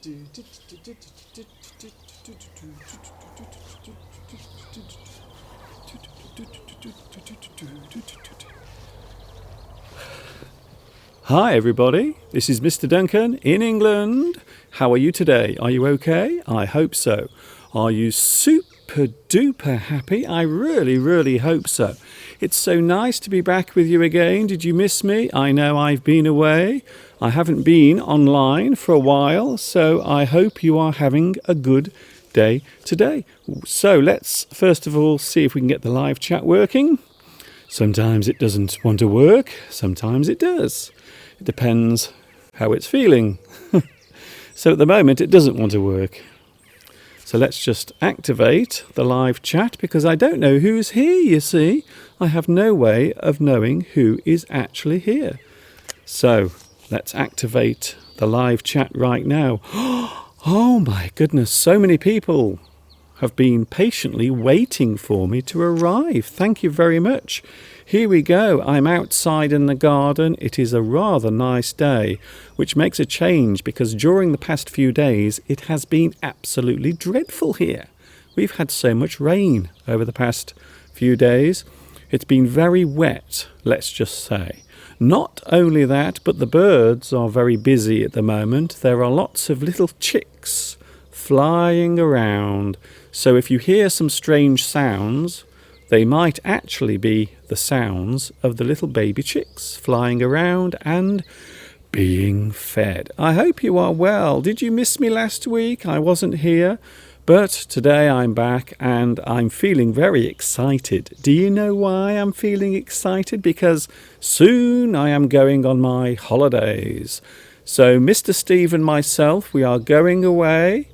Hi everybody, this is Mr. Duncan in England. How are you today? Are you okay? I hope so. Are you super duper happy? I really hope so. It's so nice to be back with you again. Did you miss me? I know I've been away. I haven't been online for a while, so I hope you are having a good day today. So let's first of all see if we can get the live chat working. Sometimes it doesn't want to work, sometimes it does. It depends how it's feeling. So at the moment it doesn't want to work. So let's just activate the live chat because I don't know who's here, you see. I have no way of knowing who is actually here. So let's activate the live chat right now. Oh my goodness, so many people have been patiently waiting for me to arrive. Thank you very much. Here we go. I'm outside in the garden. It is a rather nice day, which makes a change because during the past few days it has been absolutely dreadful here. We've had so much rain over the past few days. It's been very wet, let's just say. Not only that, but the birds are very busy at the moment. There are lots of little chicks flying around. So if you hear some strange sounds, they might actually be the sounds of the little baby chicks flying around and being fed. I hope you are well. Did you miss me last week? I wasn't here, but today I'm back and I'm feeling very excited. Do you know why I'm feeling excited? Because soon I am going on my holidays. So Mr. Steve and myself, we are going away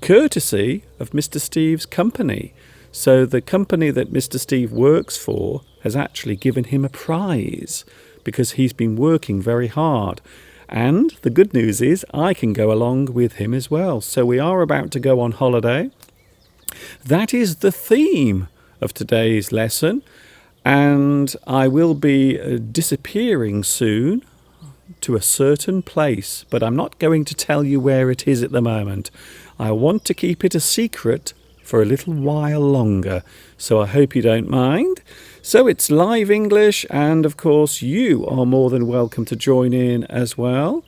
courtesy of Mr. Steve's company. So the company that Mr. Steve works for has actually given him a prize because he's been working very hard. And the good news is I can go along with him as well. So we are about to go on holiday. That is the theme of today's lesson. And I will be disappearing soon to a certain place, but I'm not going to tell you where it is at the moment. I want to keep it a secret for a little while longer, so I hope you don't mind. So it's live English, and of course you are more than welcome to join in as well.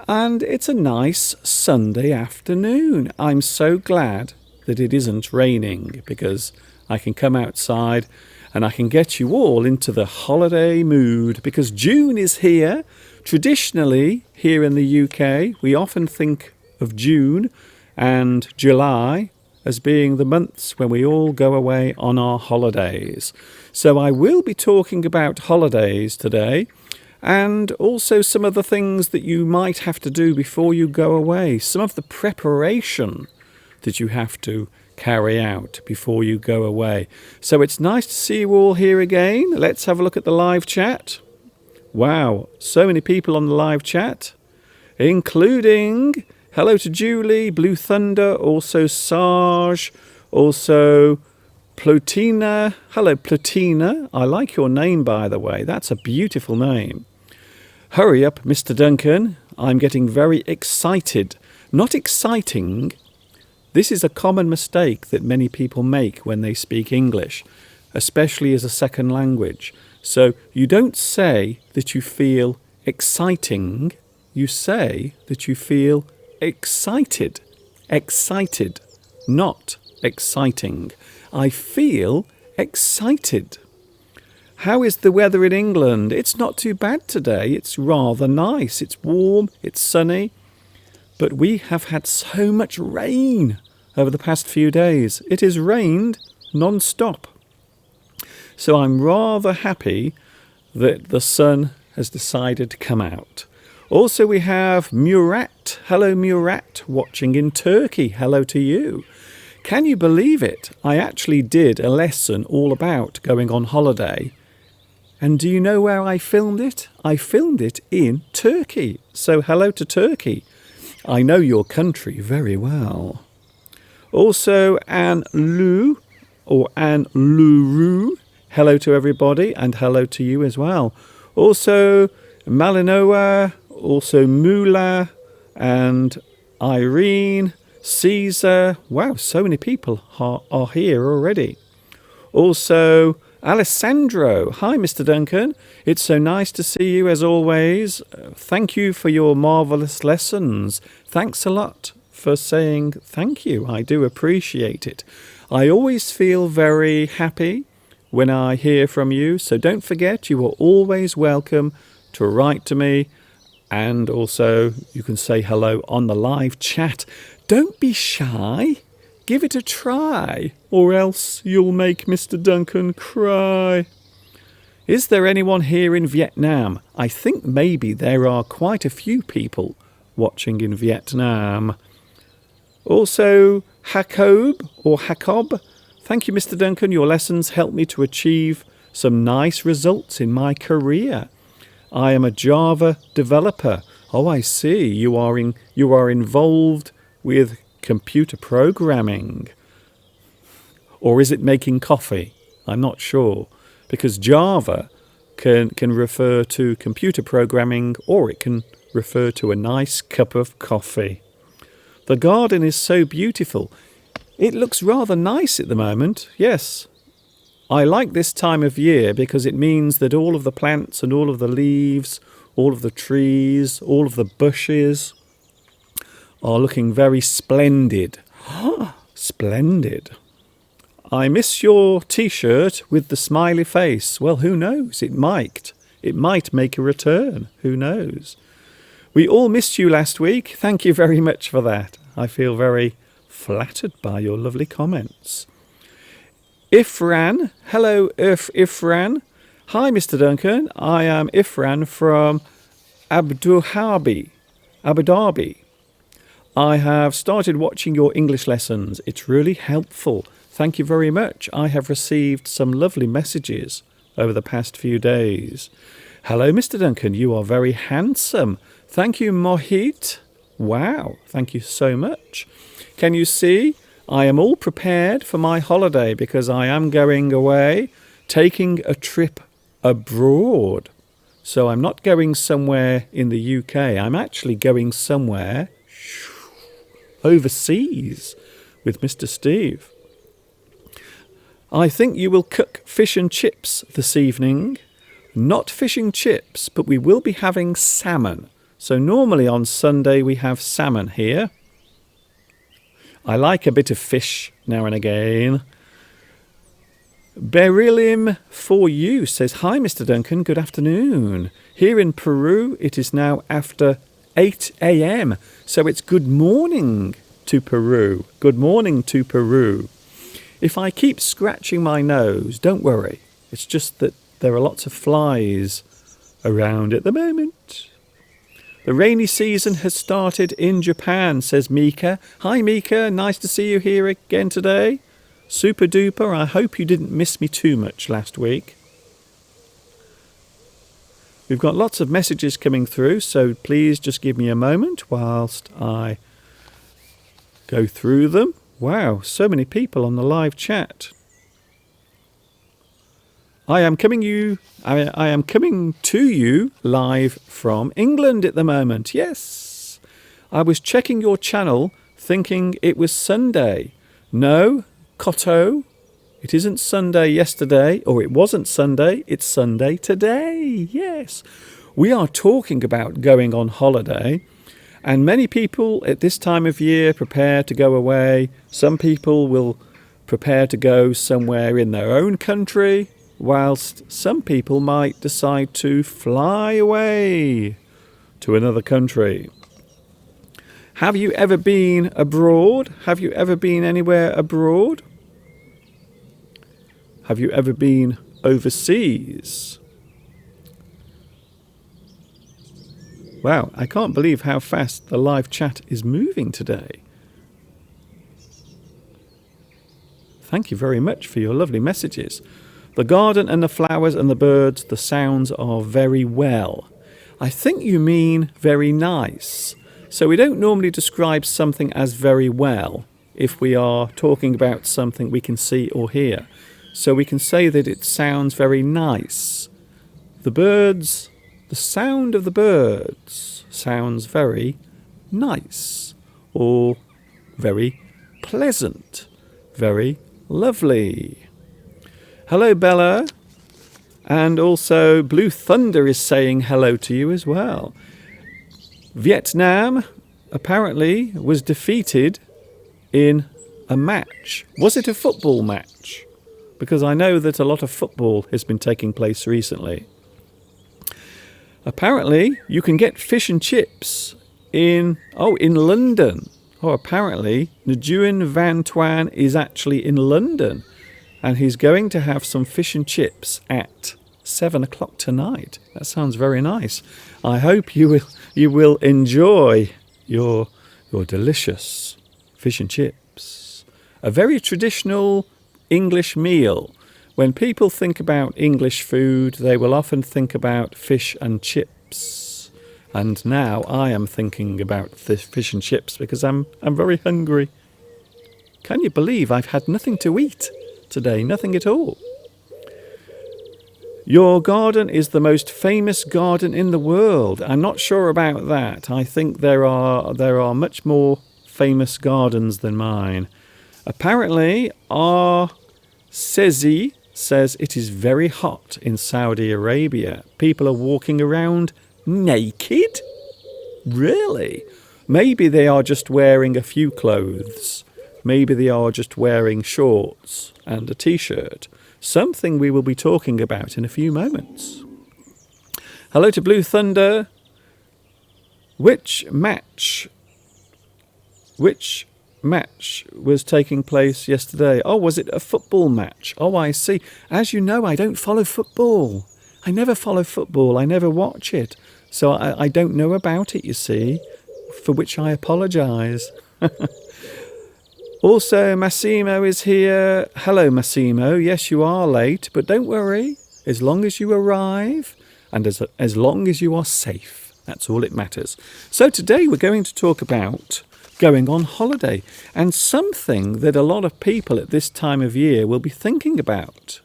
And it's a nice Sunday afternoon. I'm so glad that it isn't raining because I can come outside and I can get you all into the holiday mood because June is here. Traditionally, here in the UK, we often think of June and July as being the months when we all go away on our holidays. So I will be talking about holidays today and also some of the things that you might have to do before you go away, some of the preparation that you have to carry out before you go away. So it's nice to see you all here again. Let's have a look at the live chat. Wow, so many people on the live chat, including hello to Julie, Blue Thunder, also Sarge, also Plotina. Hello, Plotina. I like your name, by the way. That's a beautiful name. Hurry up, Mr. Duncan. I'm getting very excited. Not exciting. This is a common mistake that many people make when they speak English, especially as a second language. So you don't say that you feel exciting. You say that you feel excited. Excited, not exciting. I feel excited. How is the weather in England? It's not too bad today. It's rather nice. It's warm, it's sunny. But we have had so much rain over the past few days. It has rained non-stop. So I'm rather happy that the sun has decided to come out. Also, we have Murat. Hello, Murat, watching in Turkey. Hello to you. Can you believe it? I actually did a lesson all about going on holiday. And do you know where I filmed it? I filmed it in Turkey. So hello to Turkey. I know your country very well. Also, Anne Lu, or Anne Luru. Hello to everybody, and hello to you as well. Also, Malinoa, also Mula, and Irene, Caesar. Wow, so many people are here already. Also, Alessandro. Hi, Mr. Duncan. It's so nice to see you as always. Thank you for your marvellous lessons. Thanks a lot for saying thank you. I do appreciate it. I always feel very happy when I hear from you. So don't forget, you are always welcome to write to me. And also, you can say hello on the live chat. Don't be shy. Give it a try, or else you'll make Mr. Duncan cry. Is there anyone here in Vietnam? I think maybe there are quite a few people watching in Vietnam. Also, Jacob, thank you, Mr. Duncan. Your lessons helped me to achieve some nice results in my career. I am a Java developer. Oh, I see. You are involved with computer programming. Or is it making coffee? I'm not sure. Because Java can refer to computer programming, or it can refer to a nice cup of coffee. The garden is so beautiful. It looks rather nice at the moment, yes. I like this time of year because it means that all of the plants and all of the leaves, all of the trees, all of the bushes are looking very splendid. Splendid. I miss your t-shirt with the smiley face. Well, who knows? It might make a return. Who knows? We all missed you last week. Thank you very much for that. I feel very flattered by your lovely comments. Ifran. Hello, Ifran. Hi, Mr. Duncan. I am Ifran from Abu Dhabi. I have started watching your English lessons. It's really helpful. Thank you very much. I have received some lovely messages over the past few days. Hello, Mr. Duncan. You are very handsome. Thank you, Mohit. Wow. Thank you so much. Can you see? I am all prepared for my holiday because I am going away, taking a trip abroad. So I'm not going somewhere in the UK. I'm actually going somewhere overseas with Mr. Steve. I think you will cook fish and chips this evening. Not fish and chips, but we will be having salmon. So normally on Sunday we have salmon here. I like a bit of fish now and again. Beryllium for you says, hi, Mr. Duncan, good afternoon. Here in Peru, it is now after 8 a.m. So it's good morning to Peru. Good morning to Peru. If I keep scratching my nose, don't worry. It's just that there are lots of flies around at the moment. The rainy season has started in Japan, says Mika. Hi, Mika. Nice to see you here again today. Super duper. I hope you didn't miss me too much last week. We've got lots of messages coming through, so please just give me a moment whilst I go through them. Wow, so many people on the live chat. I am coming to you live from England at the moment. Yes. I was checking your channel thinking it was Sunday. No, Cotto, it isn't Sunday yesterday, or it wasn't Sunday, it's Sunday today. Yes. We are talking about going on holiday, and many people at this time of year prepare to go away. Some people will prepare to go somewhere in their own country, whilst some people might decide to fly away to another country. Have you ever been abroad? Have you ever been anywhere abroad? Have you ever been overseas? Wow, I can't believe how fast the live chat is moving today. Thank you very much for your lovely messages. The garden and the flowers and the birds, the sounds are very well. I think you mean very nice. So we don't normally describe something as very well if we are talking about something we can see or hear. So we can say that it sounds very nice. The birds, the sound of the birds sounds very nice. or very pleasant, very lovely. Hello, Bella. And also Blue Thunder is saying hello to you as well. Vietnam apparently was defeated in a match. Was it a football match? Because I know that a lot of football has been taking place recently. Apparently, you can get fish and chips in London. Oh, apparently, Nguyen Van Tuan is actually in London. And he's going to have some fish and chips at 7 o'clock tonight. That sounds very nice. I hope you will enjoy your delicious fish and chips. A very traditional English meal. When people think about English food, they will often think about fish and chips. And now I am thinking about the fish and chips because I'm very hungry. Can you believe I've had nothing to eat today? Nothing at all. Your garden is the most famous garden in the world. I'm not sure about that. I think there are much more famous gardens than mine. Apparently, our Sezi says it is very hot in Saudi Arabia. People are walking around naked? Really? Maybe they are just wearing a few clothes. Maybe they are just wearing shorts and a t-shirt. Something we will be talking about in a few moments. Hello to Blue Thunder. Which match was taking place yesterday? Oh, was it a football match? Oh, I see. As you know, I don't follow football. I never follow football. I never watch it. So I don't know about it, you see, for which I apologise. Also, Massimo is here. Hello, Massimo. Yes, you are late, but don't worry. As long as you arrive and as long as you are safe, that's all it matters. So today we're going to talk about going on holiday and something that a lot of people at this time of year will be thinking about.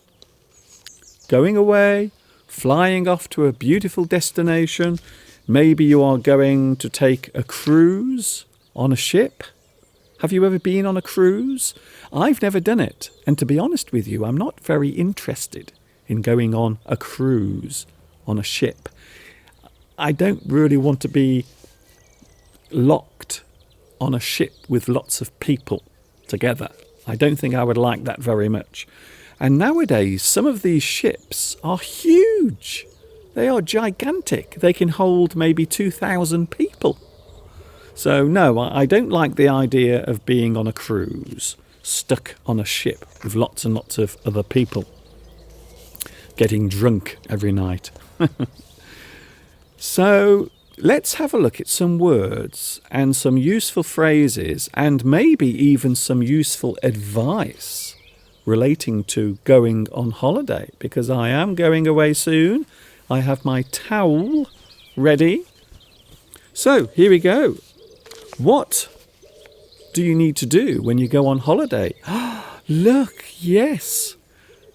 Going away, flying off to a beautiful destination. Maybe you are going to take a cruise on a ship. Have you ever been on a cruise? I've never done it. And to be honest with you, I'm not very interested in going on a cruise on a ship. I don't really want to be locked on a ship with lots of people together. I don't think I would like that very much. And nowadays, some of these ships are huge. They are gigantic. They can hold maybe 2,000 people. So no, I don't like the idea of being on a cruise, stuck on a ship with lots and lots of other people, getting drunk every night. So let's have a look at some words and some useful phrases and maybe even some useful advice relating to going on holiday, because I am going away soon. I have my towel ready. So here we go. What do you need to do when you go on holiday? Look, yes.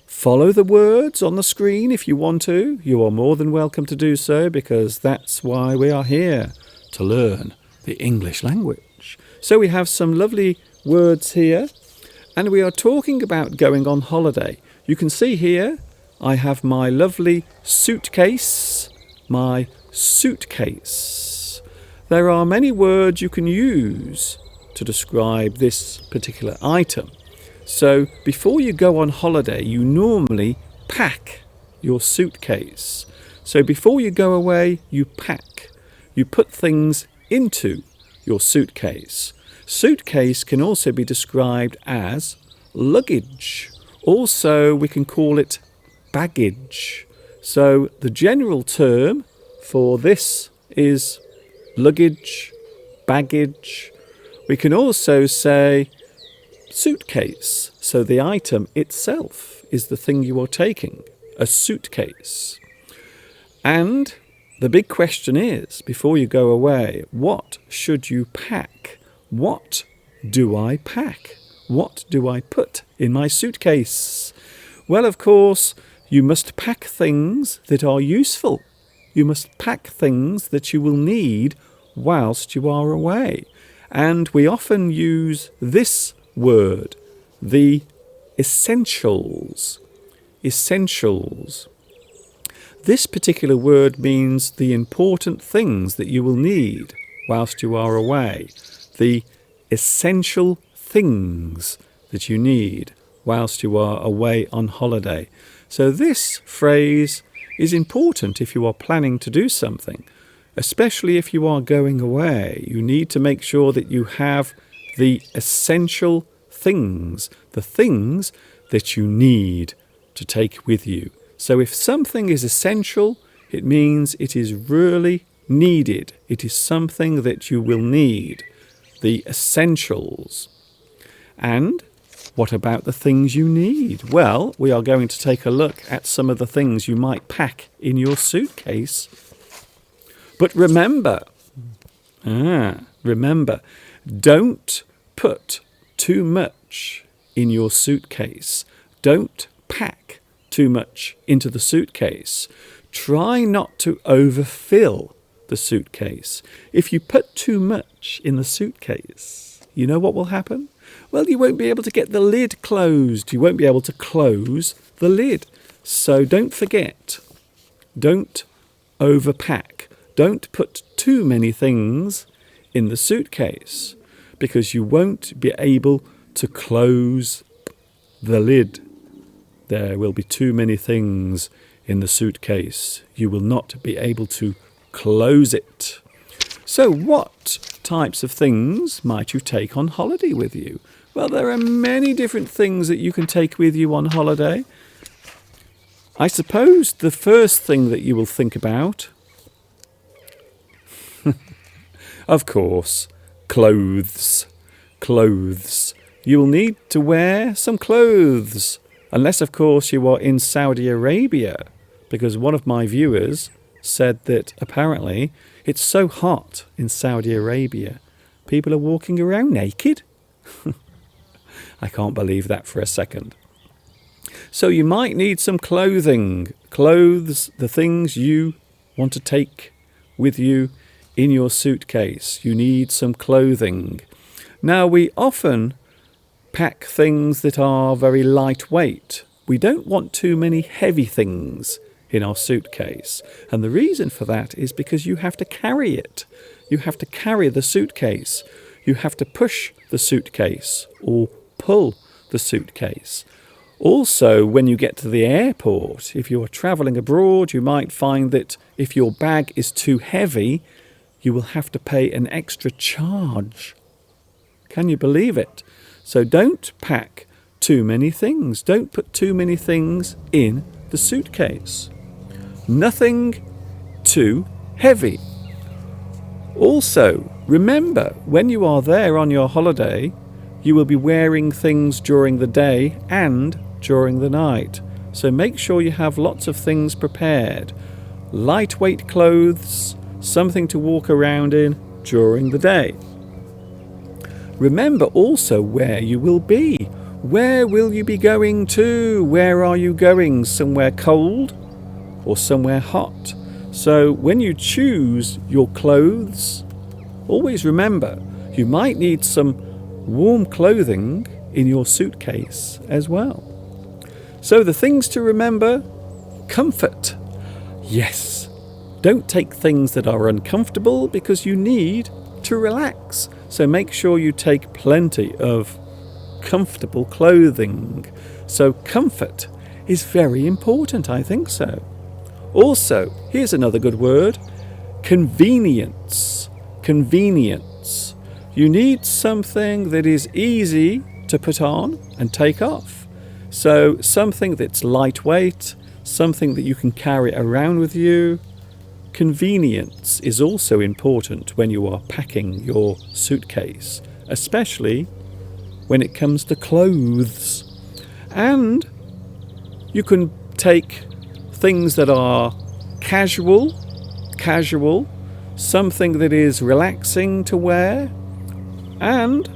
Follow the words on the screen if you want to. You are more than welcome to do so because that's why we are here, to learn the English language. So we have some lovely words here and we are talking about going on holiday. You can see here I have my lovely suitcase, my suitcase. There are many words you can use to describe this particular item. So before you go on holiday, you normally pack your suitcase. So before you go away, you pack. You put things into your suitcase. Suitcase can also be described as luggage. Also, we can call it baggage. So the general term for this is luggage, baggage. We can also say suitcase. So the item itself is the thing you are taking, a suitcase. And the big question is, before you go away, what should you pack? What do I pack? What do I put in my suitcase? Well, of course, you must pack things that are useful. You must pack things that you will need whilst you are away. And we often use this word, the essentials. Essentials. This particular word means the important things that you will need whilst you are away. The essential things that you need whilst you are away on holiday. So this phrase is important if you are planning to do something, especially if you are going away. You need to make sure that you have the essential things, the things that you need to take with you. So if something is essential, it means it is really needed. It is something that you will need, the essentials. And what about the things you need? Well, we are going to take a look at some of the things you might pack in your suitcase. But remember, don't put too much in your suitcase. Don't pack too much into the suitcase. Try not to overfill the suitcase. If you put too much in the suitcase, you know what will happen? Well, you won't be able to get the lid closed. You won't be able to close the lid. So don't forget, don't overpack. Don't put too many things in the suitcase because you won't be able to close the lid. There will be too many things in the suitcase. You will not be able to close it. So what types of things might you take on holiday with you? Well, there are many different things that you can take with you on holiday. I suppose the first thing that you will think about, of course, clothes. Clothes. You will need to wear some clothes. Unless, of course, you are in Saudi Arabia, because one of my viewers said that apparently it's so hot in Saudi Arabia. People are walking around naked. I can't believe that for a second. So you might need some clothing. Clothes, the things you want to take with you in your suitcase. You need some clothing. Now, we often pack things that are very lightweight. We don't want too many heavy things in our suitcase. And the reason for that is because you have to carry it. You have to carry the suitcase. You have to push the suitcase or pull the suitcase. Also, when you get to the airport, if you are travelling abroad, you might find that if your bag is too heavy, you will have to pay an extra charge. Can you believe it? So don't pack too many things. Don't put too many things in the suitcase. Nothing too heavy. Also, remember, when you are there on your holiday, you will be wearing things during the day and during the night. So make sure you have lots of things prepared. Lightweight clothes, something to walk around in during the day. Remember also where you will be. Where will you be going to? Where are you going? Somewhere cold or somewhere hot? So when you choose your clothes, always remember you might need some warm clothing in your suitcase as well. So the things to remember: comfort. Yes, don't take things that are uncomfortable because you need to relax. So make sure you take plenty of comfortable clothing. So comfort is very important, I think so. Also, here's another good word: convenience. Convenience. You need something that is easy to put on and take off. So something that's lightweight, something that you can carry around with you. Convenience is also important when you are packing your suitcase, especially when it comes to clothes. And you can take things that are casual, something that is relaxing to wear, and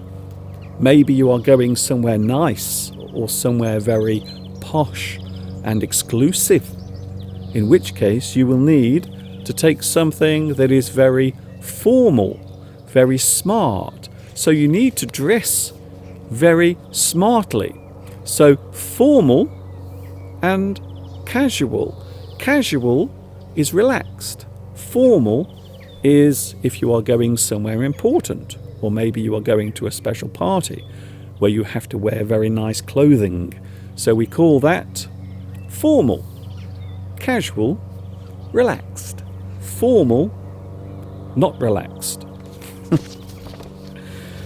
maybe you are going somewhere nice or somewhere very posh and exclusive, in which case you will need to take something that is very formal, very smart. So you need to dress very smartly. So formal and casual. Casual is relaxed. Formal is if you are going somewhere important, or maybe you are going to a special party where you have to wear very nice clothing. So we call that formal. Casual, relaxed. Formal, not relaxed.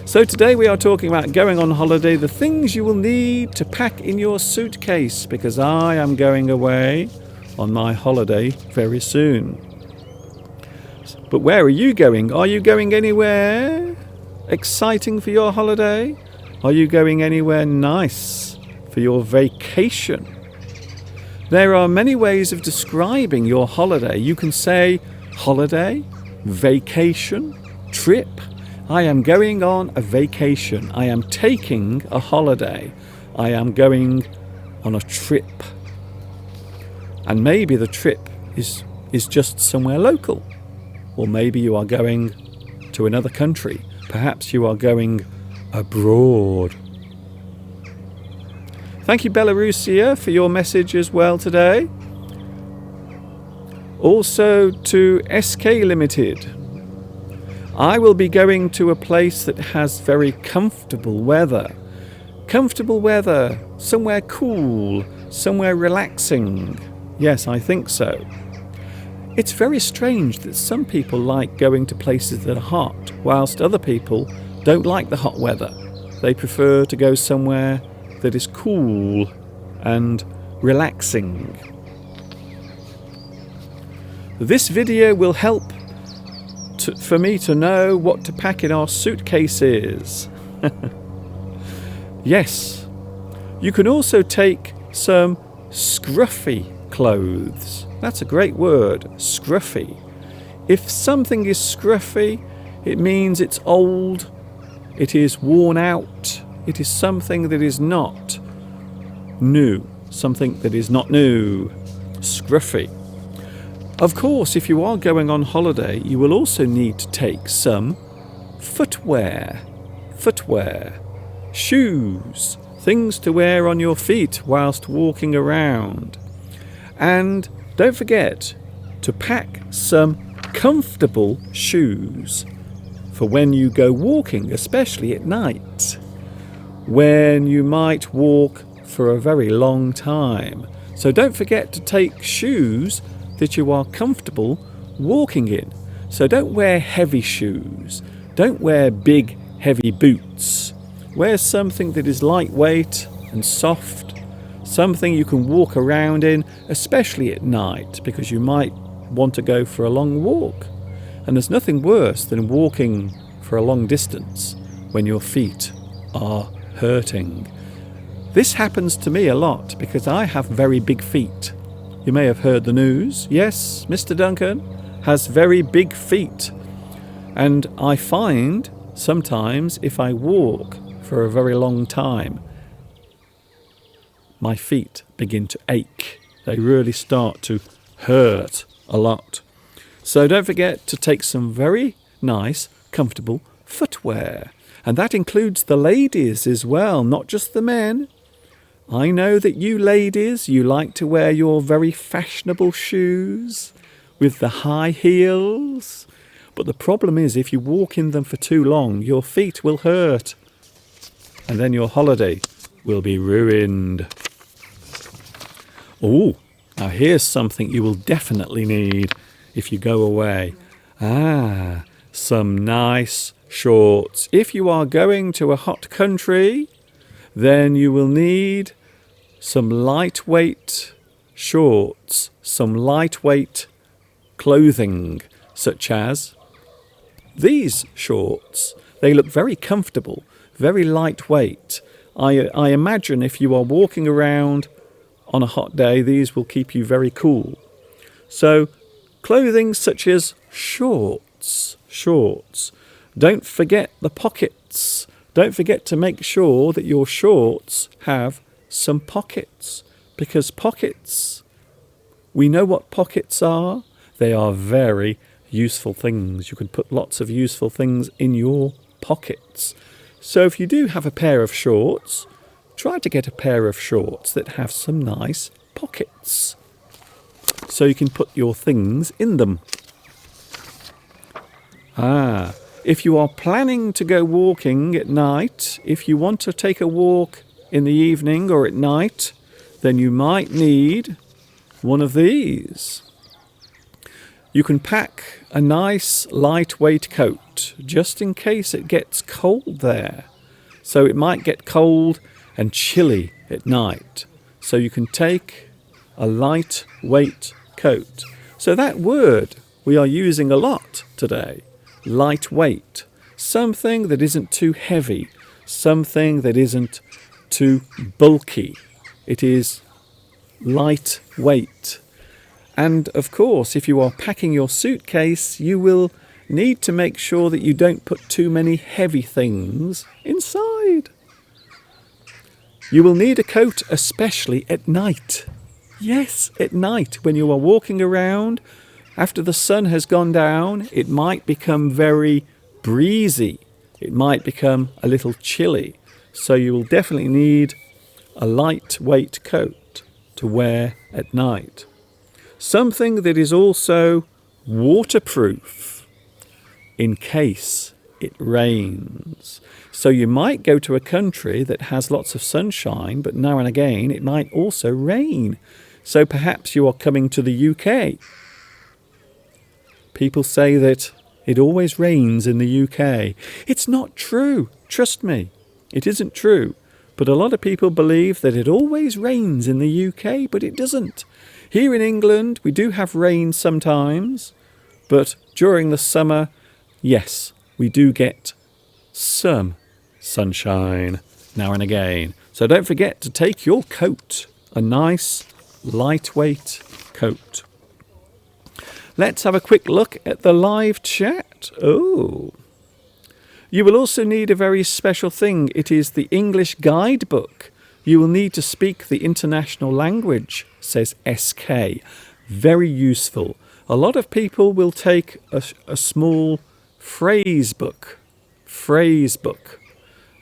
So today we are talking about going on holiday, the things you will need to pack in your suitcase, because I am going away on my holiday very soon. But where are you going? Are you going anywhere exciting for your holiday? Are you going anywhere nice for your vacation? There are many ways of describing your holiday. You can say holiday, vacation, trip. I am going on a vacation. I am taking a holiday. I am going on a trip. And maybe the trip is just somewhere local. Or maybe you are going to another country. Perhaps you are going abroad. Thank you, Belarusia, for your message as well today. Also to SK Limited. I will be going to a place that has very comfortable weather. Comfortable weather, somewhere cool, somewhere relaxing. Yes, I think so. It's very strange that some people like going to places that are hot, whilst other people don't like the hot weather. They prefer to go somewhere that is cool and relaxing. This video will help for me to know what to pack in our suitcases. Yes, you can also take some scruffy clothes. That's a great word, scruffy. If something is scruffy, it means it's old, it is worn out, it is something that is not new, something that is not new, scruffy. Of course, if you are going on holiday, you will also need to take some footwear, shoes, things to wear on your feet whilst walking around. And don't forget to pack some comfortable shoes for when you go walking, especially at night, when you might walk for a very long time. So don't forget to take shoes that you are comfortable walking in. So don't wear heavy shoes. Don't wear big, heavy boots. Wear something that is lightweight and soft, something you can walk around in, especially at night, because you might want to go for a long walk. And there's nothing worse than walking for a long distance when your feet are hurting. This happens to me a lot because I have very big feet. You may have heard the news. Yes, Mr. Duncan has very big feet. And I find sometimes if I walk for a very long time, my feet begin to ache. They really start to hurt a lot. So don't forget to take some very nice, comfortable footwear. And that includes the ladies as well, not just the men. I know that you ladies, you like to wear your very fashionable shoes with the high heels. But the problem is if you walk in them for too long, your feet will hurt. And then your holiday will be ruined. Oh, now here's something you will definitely need if you go away. Some nice shorts. If you are going to a hot country, then you will need some lightweight shorts, some lightweight clothing, such as these shorts. They look very comfortable, very lightweight. I imagine if you are walking around on a hot day, these will keep you very cool. So, clothing such as shorts. Don't forget the pockets. Don't forget to make sure that your shorts have some pockets, because pockets, we know what pockets are. They are very useful things. You can put lots of useful things in your pockets. So if you do have a pair of shorts, try to get a pair of shorts that have some nice pockets, so you can put your things in them. If you are planning to go walking at night, if you want to take a walk in the evening or at night, then you might need one of these. You can pack a nice lightweight coat just in case it gets cold there. So it might get cold and chilly at night. So you can take a lightweight coat. So that word we are using a lot today. Lightweight. Something that isn't too heavy. Something that isn't too bulky. It is lightweight. And of course, if you are packing your suitcase, you will need to make sure that you don't put too many heavy things inside. You will need a coat especially at night. Yes, at night when you are walking around. After the sun has gone down, it might become very breezy. It might become a little chilly. So you will definitely need a lightweight coat to wear at night. Something that is also waterproof in case it rains. So you might go to a country that has lots of sunshine, but now and again it might also rain. So perhaps you are coming to the UK. People say that it always rains in the UK. It's not true. Trust me, it isn't true. But a lot of people believe that it always rains in the UK, but it doesn't. Here in England, we do have rain sometimes, but during the summer, yes, we do get some sunshine now and again. So don't forget to take your coat, a nice lightweight coat. Let's have a quick look at the live chat. Oh, you will also need a very special thing. It is the English guidebook. You will need to speak the international language, says SK. Very useful. A lot of people will take a small phrase book. Phrase book.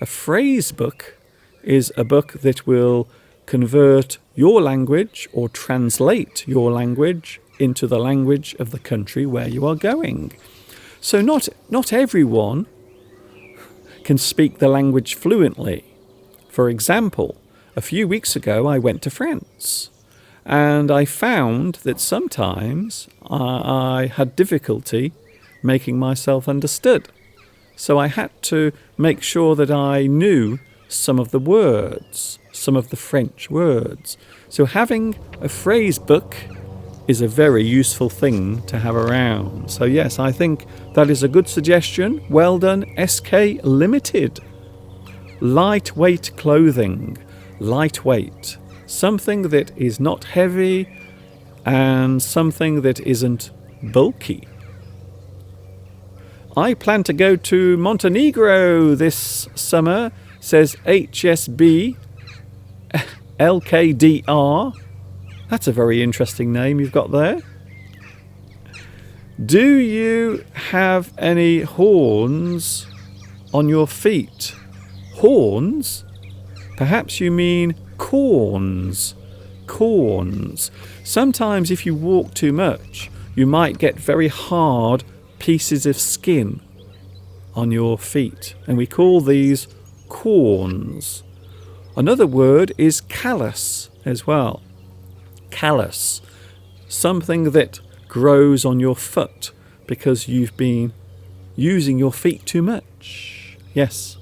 A phrase book is a book that will convert your language or translate your language into the language of the country where you are going. So not everyone can speak the language fluently. For example, a few weeks ago I went to France and I found that sometimes I had difficulty making myself understood. So I had to make sure that I knew some of the words, some of the French words. So having a phrase book is a very useful thing to have around. So yes, I think that is a good suggestion. Well done, SK Limited. Lightweight clothing. Lightweight. Something that is not heavy and something that isn't bulky. I plan to go to Montenegro this summer, says HSB LKDR. That's a very interesting name you've got there. Do you have any horns on your feet? Horns? Perhaps you mean corns. Corns. Sometimes if you walk too much, you might get very hard pieces of skin on your feet. And we call these corns. Another word is callus as well. Callus. Something that grows on your foot because you've been using your feet too much. Yes.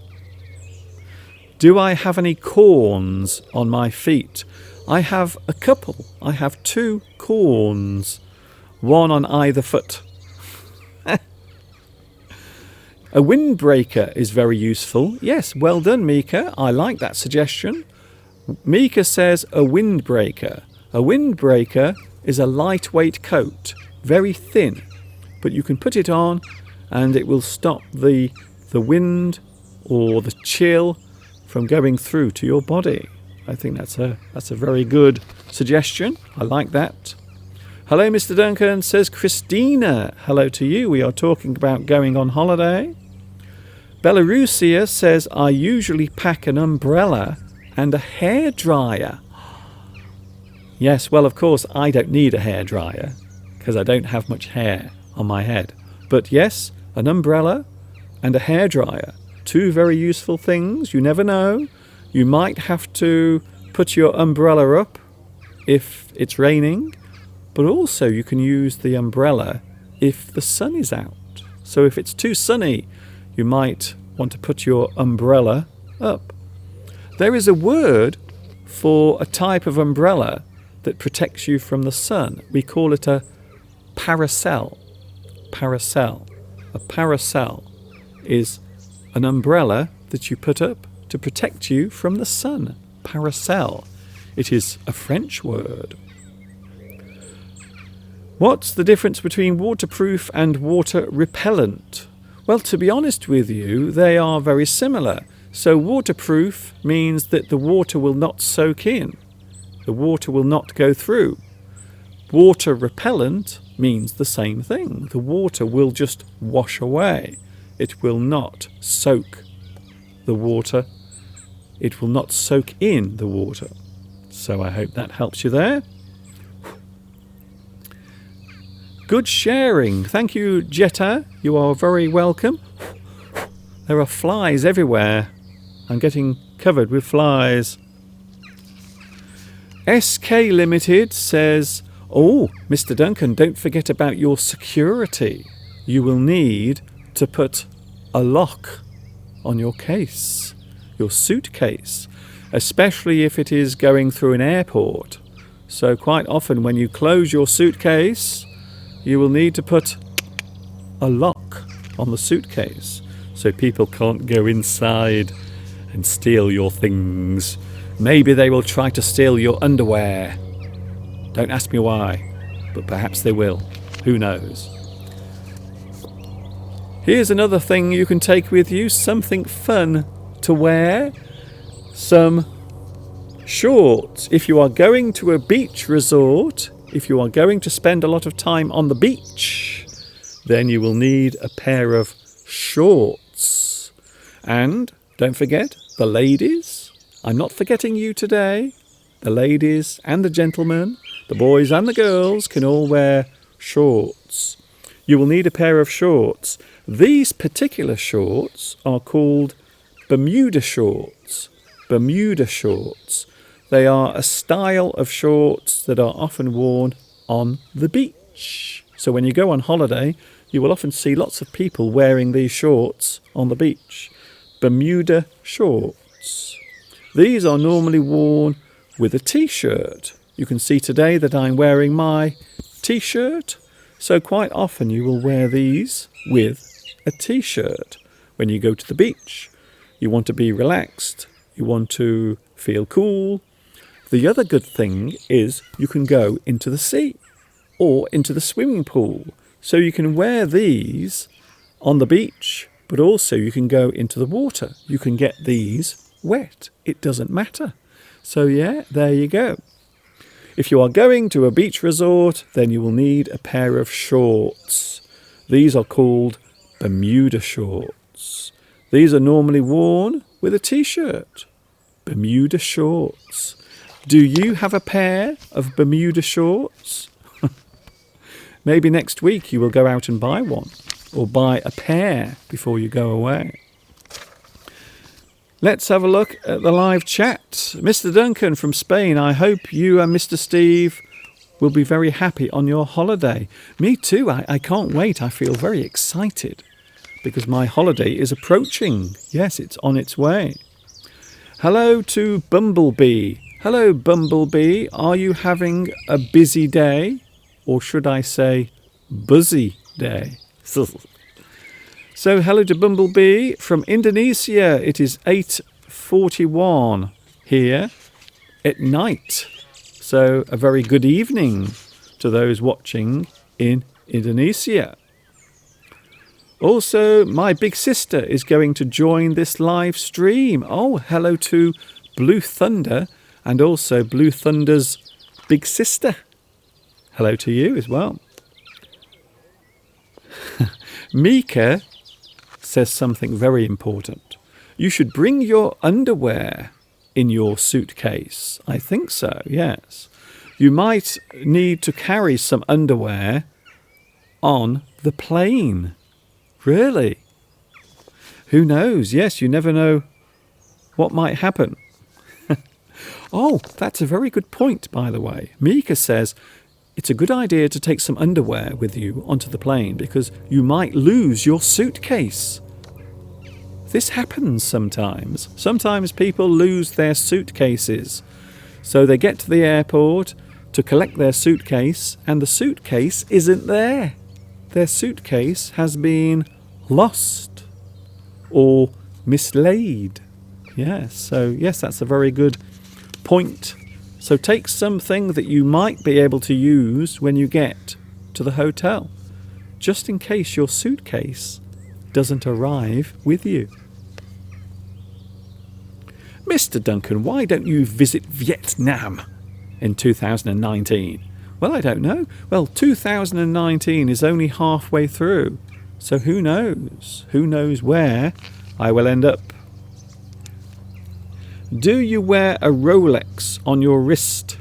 Do I have any corns on my feet? I have a couple. I have 2 corns. One on either foot. A windbreaker is very useful. Yes, well done, Mika. I like that suggestion. Mika says a windbreaker. A windbreaker is a lightweight coat, very thin, but you can put it on and it will stop the wind or the chill from going through to your body. I think that's a very good suggestion. I like that. Hello, Mr. Duncan, says Christina. Hello to you. We are talking about going on holiday. Belarusia says, I usually pack an umbrella and a hairdryer. Yes, well, of course, I don't need a hairdryer because I don't have much hair on my head. But yes, an umbrella and a hairdryer. Two very useful things. You never know. You might have to put your umbrella up if it's raining, but also you can use the umbrella if the sun is out. So if it's too sunny, you might want to put your umbrella up. There is a word for a type of umbrella that protects you from the sun. We call it a parasol. Parasol. A parasol is an umbrella that you put up to protect you from the sun. Parasol. It is a French word. What's the difference between waterproof and water repellent? Well, to be honest with you, they are very similar. So waterproof means that the water will not soak in. The water will not go through. Water repellent means the same thing. The water will just wash away. It will not soak the water. It will not soak in the water. So I hope that helps you there. Good sharing. Thank you, Jetta. You are very welcome. There are flies everywhere. I'm getting covered with flies. SK Limited says, oh, Mr. Duncan, don't forget about your security. You will need to put a lock on your case, your suitcase, especially if it is going through an airport. So quite often when you close your suitcase, you will need to put a lock on the suitcase so people can't go inside and steal your things. Maybe they will try to steal your underwear. Don't ask me why, but perhaps they will. Who knows? Here's another thing you can take with you, something fun to wear. Some shorts. If you are going to a beach resort, if you are going to spend a lot of time on the beach, then you will need a pair of shorts. And don't forget, the ladies, I'm not forgetting you today. The ladies and the gentlemen, the boys and the girls can all wear shorts. You will need a pair of shorts. These particular shorts are called Bermuda shorts. Bermuda shorts. They are a style of shorts that are often worn on the beach. So when you go on holiday, you will often see lots of people wearing these shorts on the beach. Bermuda shorts. These are normally worn with a t-shirt. You can see today that I'm wearing my t-shirt. So quite often you will wear these with a t-shirt when you go to the beach. You want to be relaxed. You want to feel cool. The other good thing is you can go into the sea or into the swimming pool. So you can wear these on the beach, but also you can go into the water. You can get these wet. It doesn't matter. So yeah, there you go. If you are going to a beach resort, then you will need a pair of shorts. These are called Bermuda shorts. These are normally worn with a t-shirt. Bermuda shorts. Do you have a pair of Bermuda shorts? Maybe next week you will go out and buy one, or buy a pair before you go away. Let's have a look at the live chat. Mr. Duncan from Spain, I hope you and Mr. Steve will be very happy on your holiday. Me too, I can't wait. I feel very excited because my holiday is approaching. Yes, it's on its way. Hello to Bumblebee. Hello, Bumblebee. Are you having a busy day? Or should I say, buzzy day? So hello to Bumblebee from Indonesia. It is 8:41 here at night. So a very good evening to those watching in Indonesia. Also, my big sister is going to join this live stream. Oh, hello to Blue Thunder and also Blue Thunder's big sister. Hello to you as well. Mika says something very important. You should bring your underwear in your suitcase. I think so, yes. You might need to carry some underwear on the plane. Really? Who knows? Yes, you never know what might happen. Oh, that's a very good point, by the way. Mika says it's a good idea to take some underwear with you onto the plane because you might lose your suitcase. This happens sometimes. Sometimes people lose their suitcases. So they get to the airport to collect their suitcase and the suitcase isn't there. Their suitcase has been lost or mislaid. Yes, so yes, that's a very good point. So take something that you might be able to use when you get to the hotel, just in case your suitcase doesn't arrive with you. Mr. Duncan, why don't you visit Vietnam in 2019? Well, I don't know. Well, 2019 is only halfway through, so who knows? Who knows where I will end up? Do you wear a Rolex on your wrist?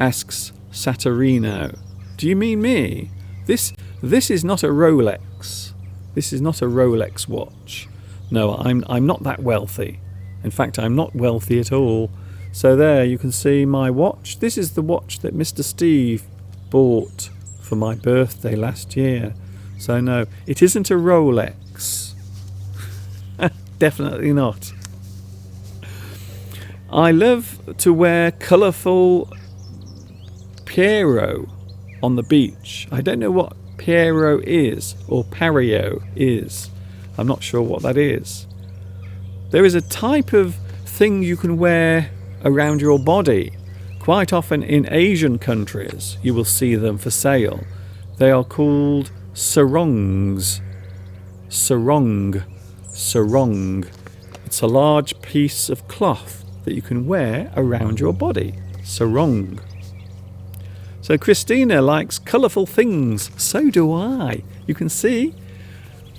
Asks Saturino. Do you mean me? This is not a Rolex. This is not a Rolex watch. No, I'm not that wealthy. In fact, I'm not wealthy at all. So there, you can see my watch. This is the watch that Mr. Steve bought for my birthday last year. So no, it isn't a Rolex. Definitely not. I love to wear colourful Pierrot on the beach. I don't know what Pierrot is or Pario is. I'm not sure what that is. There is a type of thing you can wear around your body. Quite often in Asian countries you will see them for sale. They are called sarongs. Sarong. It's a large piece of cloth that you can wear around your body. Sarong. So Christina likes colourful things. So do I. You can see,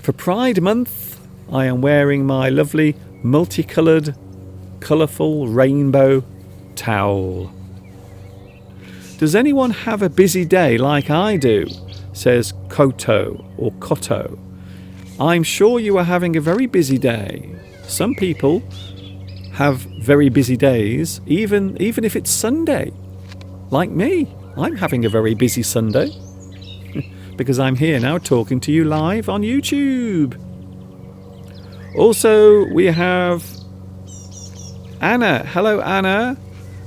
for Pride Month, I am wearing my lovely multicoloured, colourful rainbow towel. Does anyone have a busy day like I do? Says Koto or Koto. I'm sure you are having a very busy day. Some people have very busy days, even if it's Sunday. Like me, I'm having a very busy Sunday because I'm here now talking to you live on YouTube. Also, we have Anna. Hello, Anna.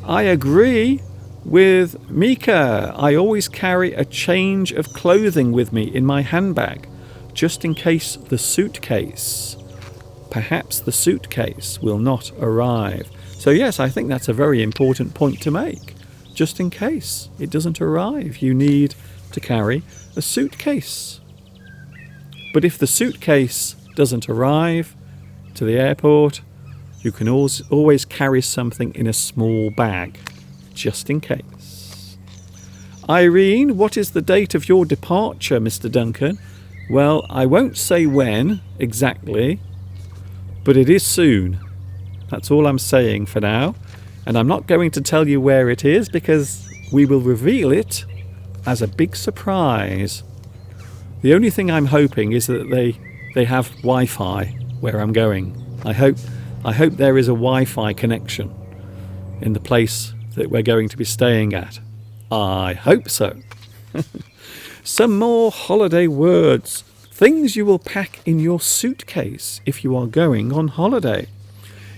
I agree with Mika. I always carry a change of clothing with me in my handbag, just in case the suitcase. Perhaps the suitcase will not arrive. So yes, I think that's a very important point to make. Just in case it doesn't arrive, you need to carry a suitcase. But if the suitcase doesn't arrive to the airport, you can always carry something in a small bag, just in case. Irene, what is the date of your departure, Mr. Duncan? Well, I won't say when exactly, but it is soon. That's all I'm saying for now. And I'm not going to tell you where it is because we will reveal it as a big surprise. The only thing I'm hoping is that they have Wi-Fi where I'm going. I hope there is a Wi-Fi connection in the place that we're going to be staying at. I hope so. Some more holiday words. Things you will pack in your suitcase if you are going on holiday.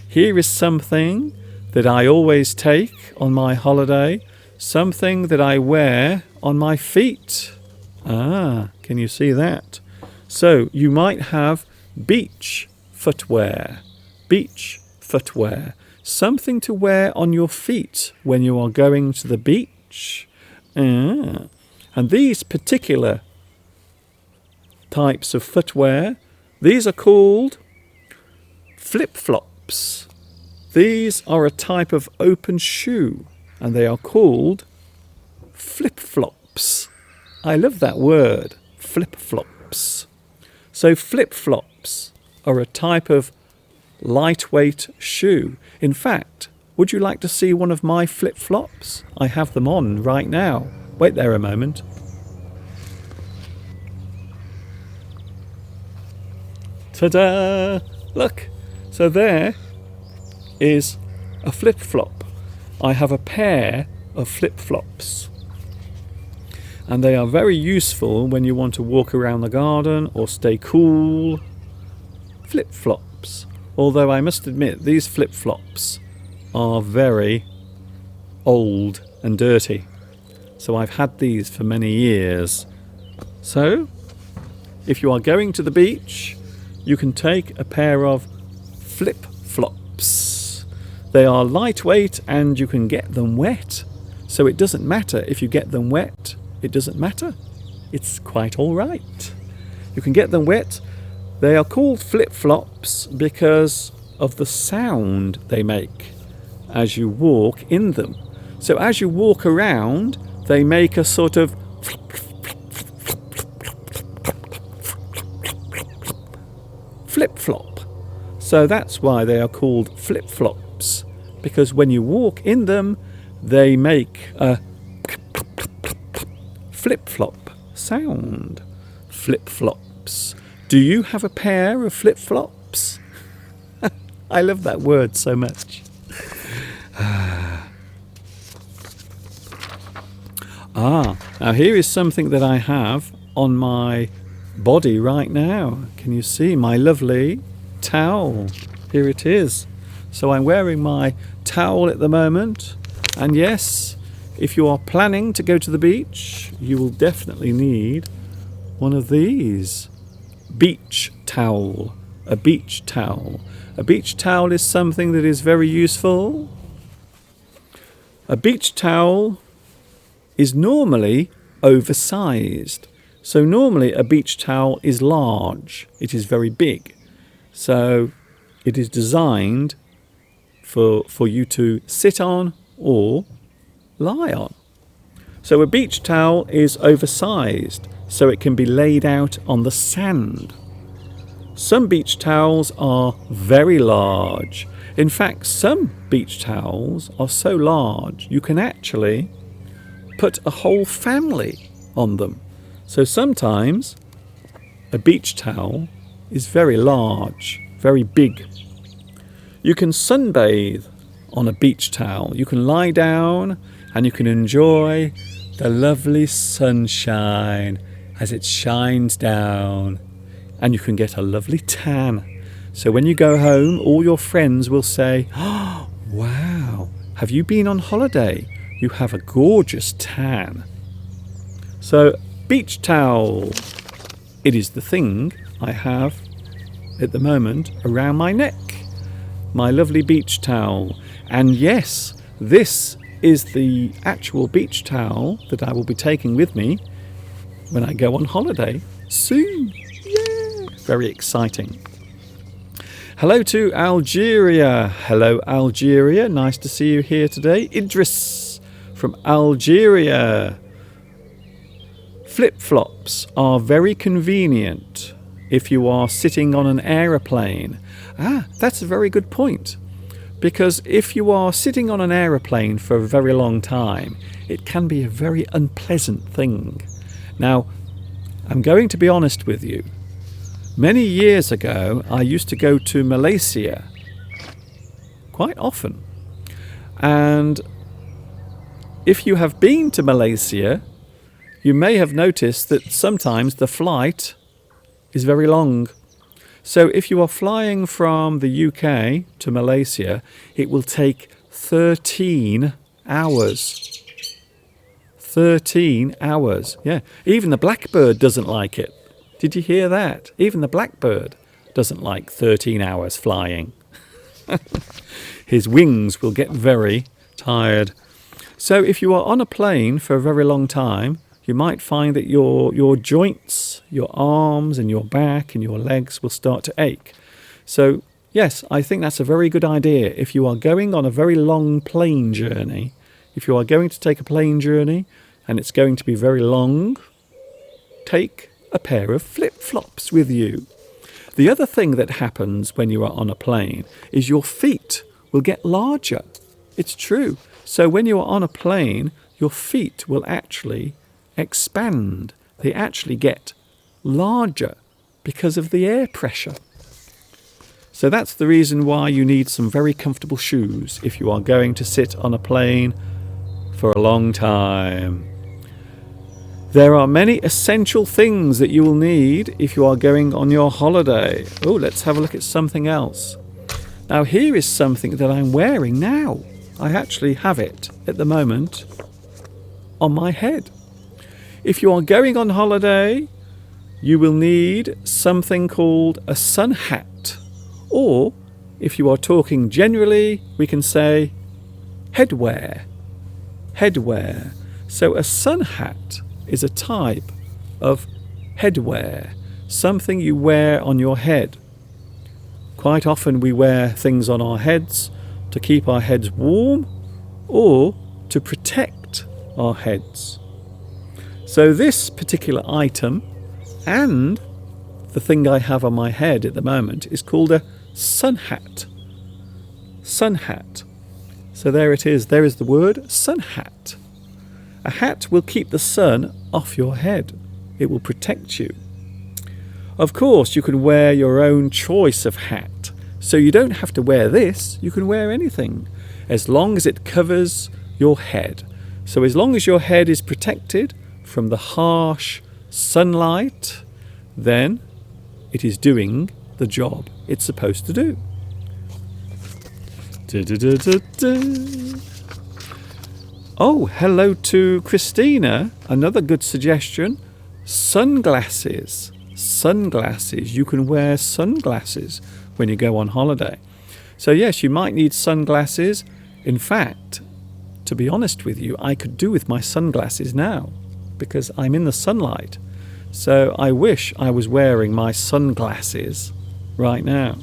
Here is something that I always take on my holiday. Something that I wear on my feet. Can you see that? So you might have beach footwear. Beach footwear. Something to wear on your feet when you are going to the beach. And these particular types of footwear, these are called flip-flops. These are a type of open shoe and they are called flip-flops. I love that word, flip-flops. So flip-flops, are a type of lightweight shoe. In fact, would you like to see one of my flip-flops? I have them on right now. Wait there a moment. Ta-da! Look, so there is a flip-flop. I have a pair of flip-flops. And they are very useful when you want to walk around the garden or stay cool. Flip-flops. Although I must admit, these flip-flops are very old and dirty. So I've had these for many years. So, if you are going to the beach, you can take a pair of flip-flops. They are lightweight and you can get them wet. So it doesn't matter if you get them wet. It doesn't matter. It's quite all right. You can get them wet. They are called flip-flops because of the sound they make as you walk in them. So as you walk around, they make a sort of flip-flop. So that's why they are called flip-flops, because when you walk in them, they make a flip-flop sound. Flip-flops. Do you have a pair of flip-flops? I love that word so much. Now here is something that I have on my body right now. Can you see my lovely towel? Here it is. So I'm wearing my towel at the moment. And yes, if you are planning to go to the beach, you will definitely need one of these. Beach towel. A beach towel. A beach towel is something that is very useful. A beach towel is normally oversized. So normally a beach towel is large. It is very big. So it is designed for you to sit on or lie on. So a beach towel is oversized, so it can be laid out on the sand. Some beach towels are very large. In fact, some beach towels are so large you can actually put a whole family on them. So sometimes a beach towel is very large, very big. You can sunbathe on a beach towel. You can lie down and you can enjoy the lovely sunshine as it shines down, and you can get a lovely tan. So when you go home, all your friends will say, "Oh, wow, have you been on holiday? You have a gorgeous tan." So beach towel, it is the thing I have at the moment around my neck. My lovely beach towel. And yes, this is the actual beach towel that I will be taking with me when I go on holiday soon. Yeah, very exciting. Hello to Algeria. Hello, Algeria. Nice to see you here today. Idris from Algeria. Flip-flops are very convenient if you are sitting on an aeroplane. That's a very good point. Because if you are sitting on an aeroplane for a very long time, it can be a very unpleasant thing. Now, I'm going to be honest with you. Many years ago, I used to go to Malaysia quite often. And if you have been to Malaysia, you may have noticed that sometimes the flight is very long. So if you are flying from the UK to Malaysia, it will take 13 hours. 13 hours. Yeah, even the blackbird doesn't like it. Did you hear that? Even the blackbird doesn't like 13 hours flying. His wings will get very tired. So if you are on a plane for a very long time, you might find that your joints, your arms and your back and your legs will start to ache. So yes, I think that's a very good idea. If you are going on a very long plane journey, if you are going to take a plane journey and it's going to be very long, take a pair of flip-flops with you. The other thing that happens when you are on a plane is your feet will get larger. It's true. So when you are on a plane, your feet will actually expand. They actually get larger because of the air pressure. So that's the reason why you need some very comfortable shoes if you are going to sit on a plane for a long time. There are many essential things that you will need if you are going on your holiday. Oh, let's have a look at something else. Now here is something that I'm wearing now. I actually have it at the moment on my head. If you are going on holiday, you will need something called a sun hat. Or, if you are talking generally, we can say headwear. Headwear. So a sun hat is a type of headwear, something you wear on your head. Quite often we wear things on our heads to keep our heads warm or to protect our heads. So this particular item and the thing I have on my head at the moment is called a sun hat. Sun hat. So there it is. There is the word sun hat. A hat will keep the sun off your head. It will protect you. Of course, you can wear your own choice of hat. So you don't have to wear this. You can wear anything as long as it covers your head. So as long as your head is protected from the harsh sunlight, then it is doing the job it's supposed to do. Oh, hello to Christina. Another good suggestion. Sunglasses. Sunglasses. You can wear sunglasses when you go on holiday. So yes, you might need sunglasses. In fact, to be honest with you, I could do with my sunglasses now because I'm in the sunlight. So I wish I was wearing my sunglasses right now.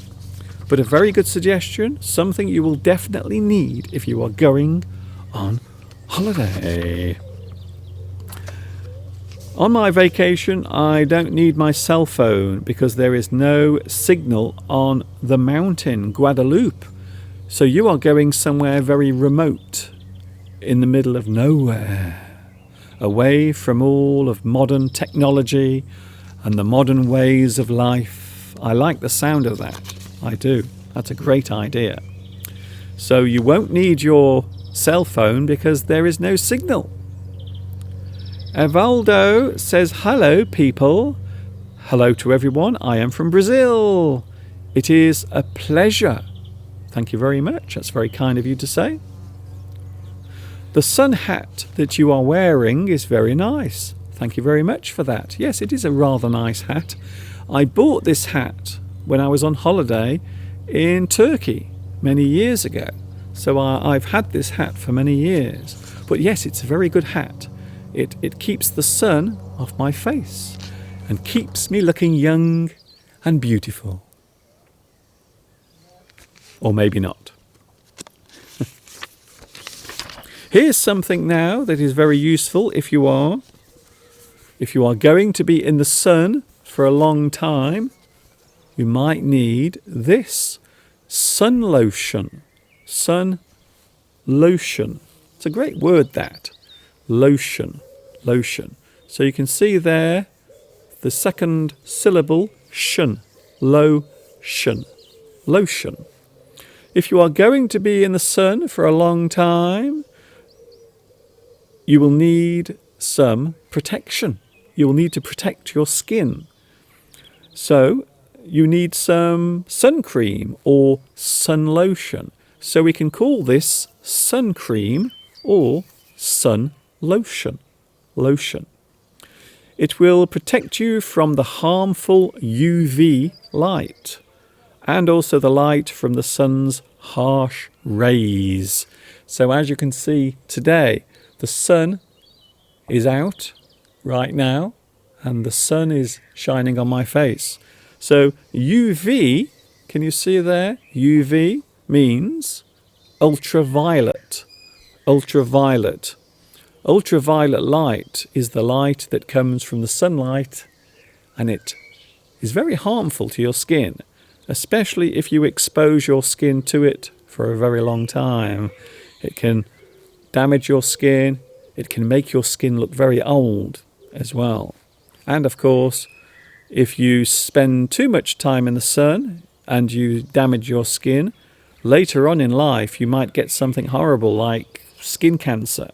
But a very good suggestion, something you will definitely need if you are going on holiday. On my vacation, I don't need my cell phone because there is no signal on the mountain, Guadeloupe. So you are going somewhere very remote, in the middle of nowhere, away from all of modern technology and the modern ways of life. I like the sound of that. I do. That's a great idea. So you won't need your cell phone because there is no signal. Evaldo says, hello people. Hello to everyone. I am from Brazil. It is a pleasure. Thank you very much. That's very kind of you to say. The sun hat that you are wearing is very nice. Thank you very much for that. Yes, it is a rather nice hat. I bought this hat when I was on holiday in Turkey many years ago. So I've had this hat for many years. But yes, it's a very good hat. It keeps the sun off my face and keeps me looking young and beautiful. Or maybe not. Here's something now that is very useful if you are going to be in the sun for a long time. You might need this sun lotion. Sun lotion. It's a great word, that. Lotion. Lotion. So you can see there the second syllable, shun. Lotion. Lotion. If you are going to be in the sun for a long time, you will need some protection. You will need to protect your skin. So you need some sun cream or sun lotion. So we can call this sun cream or sun lotion. Lotion. It will protect you from the harmful UV light and also the light from the sun's harsh rays. So as you can see today, the sun is out right now and the sun is shining on my face. So UV, can you see there? UV means ultraviolet. Ultraviolet. Ultraviolet light is the light that comes from the sunlight and it is very harmful to your skin, especially if you expose your skin to it for a very long time. It can damage your skin. It can make your skin look very old as well. And of course, if you spend too much time in the sun and you damage your skin, later on in life you might get something horrible like skin cancer.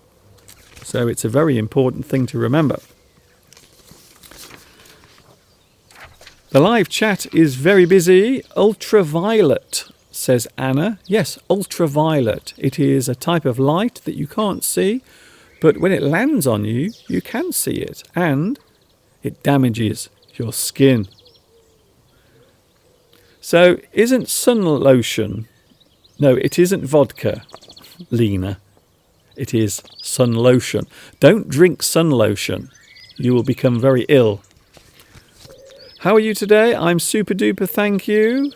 So it's a very important thing to remember. The live chat is very busy. Ultraviolet, says Anna. Yes, ultraviolet. It is a type of light that you can't see, but when it lands on you, you can see it, and it damages your skin. So isn't sun lotion... No, it isn't vodka, Lena. It is sun lotion. Don't drink sun lotion. You will become very ill. How are you today? I'm super duper, thank you.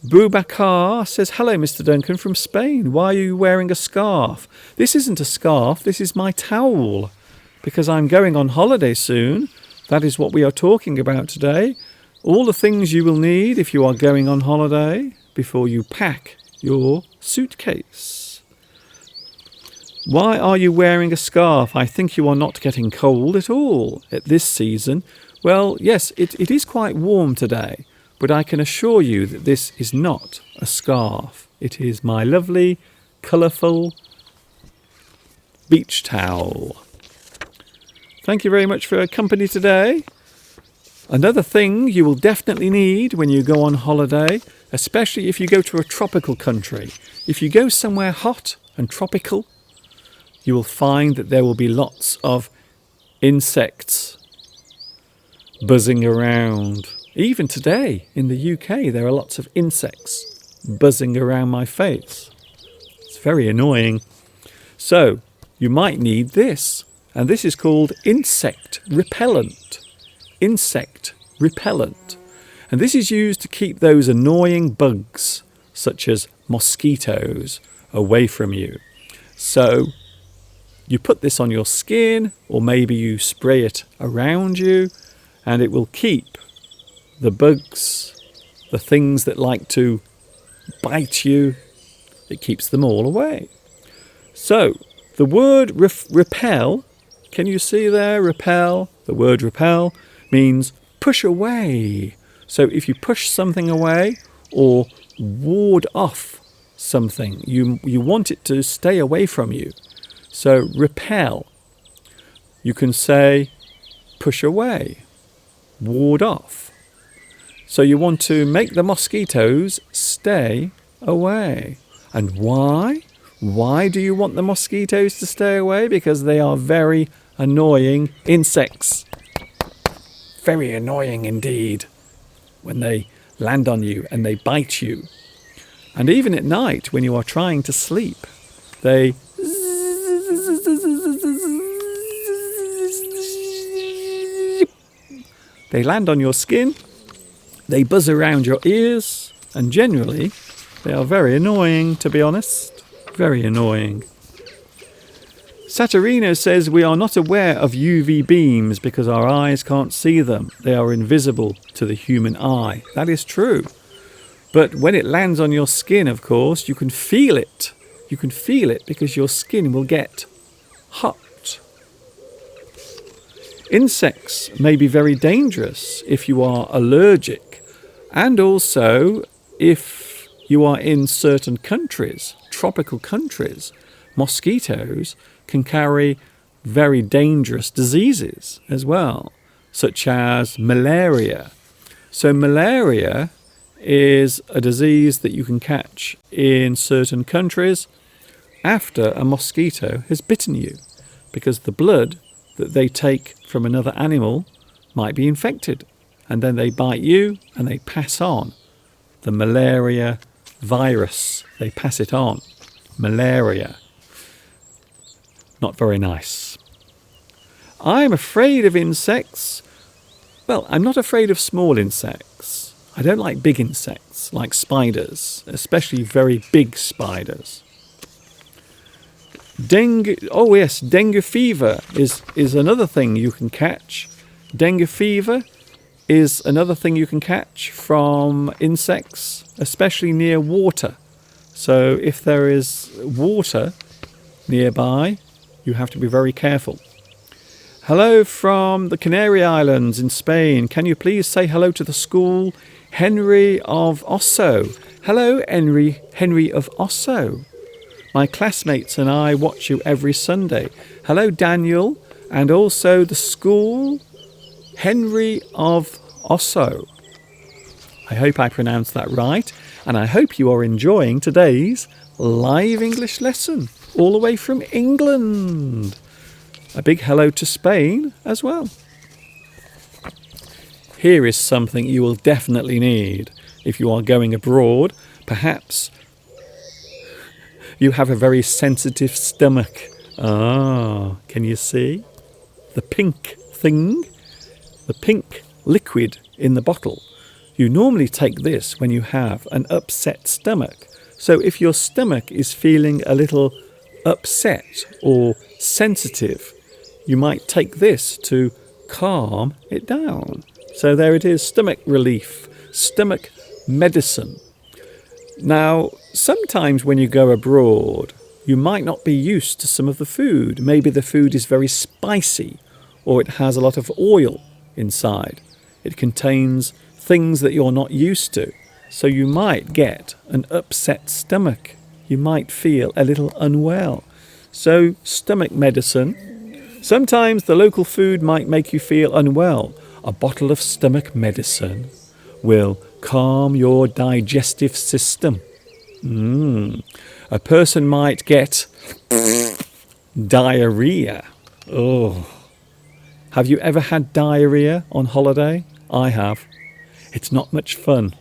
Boubacar says, hello, Mr. Duncan from Spain. Why are you wearing a scarf? This isn't a scarf. This is my towel. Because I'm going on holiday soon. That is what we are talking about today. All the things you will need if you are going on holiday before you pack your suitcase. Why are you wearing a scarf? I think you are not getting cold at all at this season. Well, yes, it is quite warm today, but I can assure you that this is not a scarf. It is my lovely, colourful beach towel. Thank you very much for your company today. Another thing you will definitely need when you go on holiday, especially if you go to a tropical country. If you go somewhere hot and tropical, you will find that there will be lots of insects buzzing around. Even today in the UK, there are lots of insects buzzing around my face. It's very annoying. So you might need this, and this is called insect repellent. Insect repellent. And this is used to keep those annoying bugs, such as mosquitoes, away from you. So you put this on your skin, or maybe you spray it around you, and it will keep the bugs, the things that like to bite you, it keeps them all away. So the word repel, can you see there, repel? The word repel means push away. So if you push something away or ward off something, you want it to stay away from you. So repel. You can say push away, ward off. So you want to make the mosquitoes stay away. And why? Why do you want the mosquitoes to stay away? Because they are very annoying insects. Very annoying indeed when they land on you and they bite you. And even at night when you are trying to sleep, they land on your skin, they buzz around your ears, and generally they are very annoying, to be honest. Very annoying. Saturino says we are not aware of UV beams because our eyes can't see them. They are invisible to the human eye. That is true. But when it lands on your skin, of course, you can feel it. You can feel it because your skin will get hot. Insects may be very dangerous if you are allergic, and also if you are in certain countries, tropical countries. Mosquitoes can carry very dangerous diseases as well, such as malaria. So malaria is a disease that you can catch in certain countries after a mosquito has bitten you, because the blood that they take from another animal might be infected, and then they bite you and they pass on the malaria virus. They pass it on. Malaria. Not very nice. I'm afraid of insects. Well, I'm not afraid of small insects. I don't like big insects, like spiders, especially very big spiders. Dengue, oh yes, dengue fever is another thing you can catch. Dengue fever is another thing you can catch from insects, especially near water. So if there is water nearby, you have to be very careful. Hello from the Canary Islands in Spain. Can you please say hello to the school? Henry of Osso. Hello, Henry of Osso. My classmates and I watch you every Sunday. Hello, Daniel, and also the school, Henry of Osso. I hope I pronounced that right, and I hope you are enjoying today's live English lesson all the way from England. A big hello to Spain as well. Here is something you will definitely need if you are going abroad. Perhaps you have a very sensitive stomach. Can you see? The pink thing, the pink liquid in the bottle. You normally take this when you have an upset stomach. So if your stomach is feeling a little upset or sensitive, you might take this to calm it down. So there it is, stomach relief, stomach medicine. Now, sometimes when you go abroad, you might not be used to some of the food. Maybe the food is very spicy, or it has a lot of oil inside. It contains things that you're not used to. So you might get an upset stomach. You might feel a little unwell. So stomach medicine. Sometimes the local food might make you feel unwell. A bottle of stomach medicine will calm your digestive system. A person might get diarrhea. Have you ever had diarrhea on holiday? I have. It's not much fun.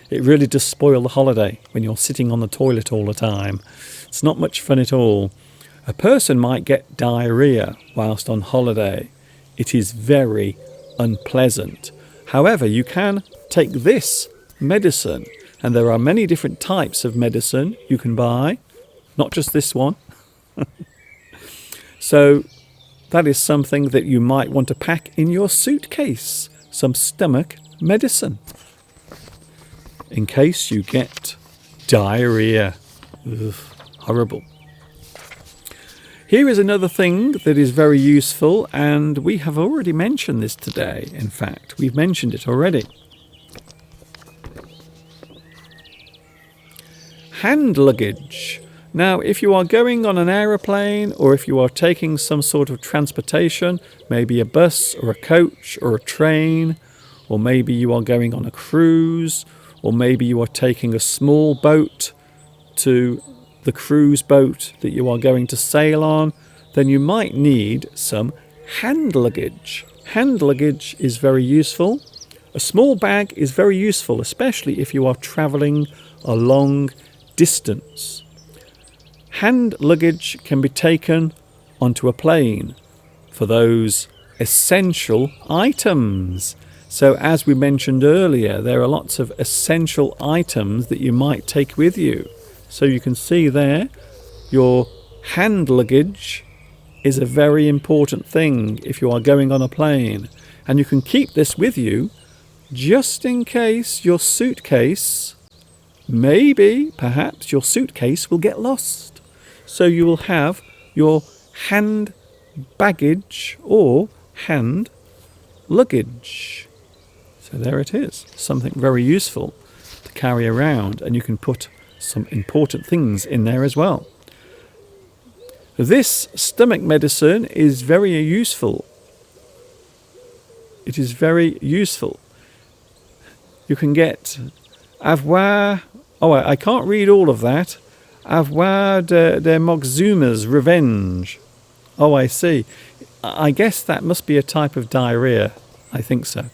It really does spoil the holiday when you're sitting on the toilet all the time. It's not much fun at all. A person might get diarrhea whilst on holiday. It is very unpleasant. However, you can take this medicine, and there are many different types of medicine you can buy, not just this one. So that is something that you might want to pack in your suitcase, some stomach medicine, in case you get diarrhea. Ugh, horrible. Here is another thing that is very useful, and we have already mentioned this today. In fact, we've mentioned it already. Hand luggage. Now, if you are going on an aeroplane, or if you are taking some sort of transportation, maybe a bus or a coach or a train, or maybe you are going on a cruise, or maybe you are taking a small boat to the cruise boat that you are going to sail on, then you might need some hand luggage. Hand luggage is very useful. A small bag is very useful, especially if you are travelling a long distance. Hand luggage can be taken onto a plane for those essential items. So as we mentioned earlier, there are lots of essential items that you might take with you. So you can see there, your hand luggage is a very important thing if you are going on a plane. And you can keep this with you just in case your suitcase, perhaps your suitcase will get lost. So you will have your hand baggage or hand luggage. So there it is, something very useful to carry around, and you can put some important things in there as well. This stomach medicine is very useful. It is very useful. You can get avoir. I can't read all of that. Avoir de Moczuma's revenge. I see. I guess that must be a type of diarrhea. I think so.